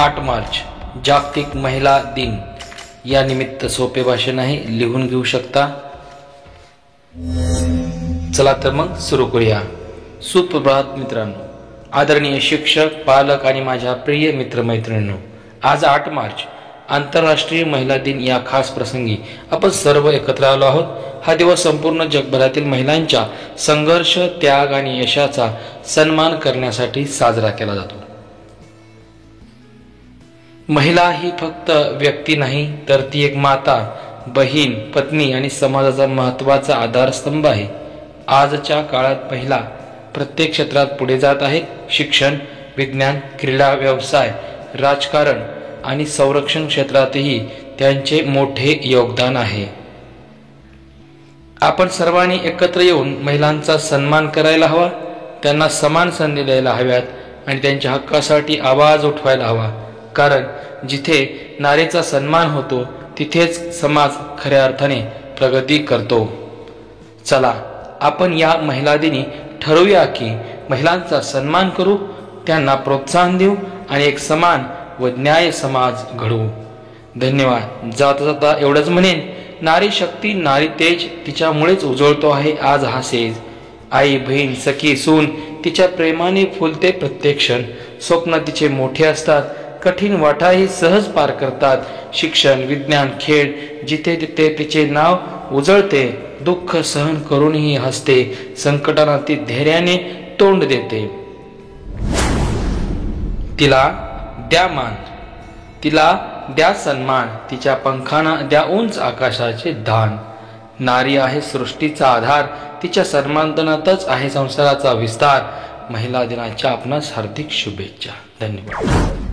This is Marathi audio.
8 मार्च जागतिक महिला दिन या निमित्त सोपे भाषण आहे, लिहून घेऊ शकता। चला तर मग सुरू करूया। सुप्रभात मित्रांनो, आदरणीय शिक्षक, पालक आणि माझ्या प्रिय मित्रमैत्रिणींनो, आज 8 मार्च आंतरराष्ट्रीय महिला दिन या खास प्रसंगी आपण सर्व एकत्र आलो आहोत। हा दिवस संपूर्ण जगभरातील महिलांच्या संघर्ष, त्याग आणि यशाचा सन्मान करण्यासाठी साजरा केला जातो। महिला ही फक्त व्यक्ती नाही, तर ती एक माता, बहीण, पत्नी आणि समाजाचा महत्त्वाचा आधारस्तंभ आहे। आजच्या काळात महिला प्रत्येक क्षेत्रात पुढे जात आहेत। शिक्षण, विज्ञान, क्रीडा, व्यवसाय, राजकारण आणि संरक्षण क्षेत्रातही त्यांचे मोठे योगदान आहे। आपण सर्वांनी एकत्र येऊन महिलांचा सन्मान करायला हवा, त्यांना समान संधी द्यायला हव्यात आणि त्यांच्या हक्कासाठी आवाज उठवायला हवा। कारण जिथे नारीचा सन्मान होतो तिथेच समाज खऱ्या अर्थाने प्रगती करतो। चला आपण या महिला दिनी ठरवूया की महिलांचा सन्मान करू, त्यांना प्रोत्साहन देऊ आणि एक समान व न्याय समाज घडवू। धन्यवाद। जाता जाता एवढंच म्हणेन, नारी शक्ती, नारी तेज तिच्यामुळेच उजळतो आहे आज हा सेज। आई, बहीण, सखी, सून तिच्या प्रेमाने फुलते प्रत्येक क्षण। स्वप्न तिचे मोठे असतात, कठीण वाटाही सहज पार करतात। शिक्षण, विज्ञान, खेळ जिथे तिथे तिचे नाव उजळते। दुःख सहन करूनही हसते, संकटांना ती धैर्याने तोंड देते। तिला द्या मान, तिला द्या सन्मान, तिच्या पंखांना द्या उंच आकाशाचे दान। नारी आहे सृष्टीचा आधार, तिच्या सन्मानातच आहे संसाराचा विस्तार। महिला दिनाच्या आपणास हार्दिक शुभेच्छा। धन्यवाद।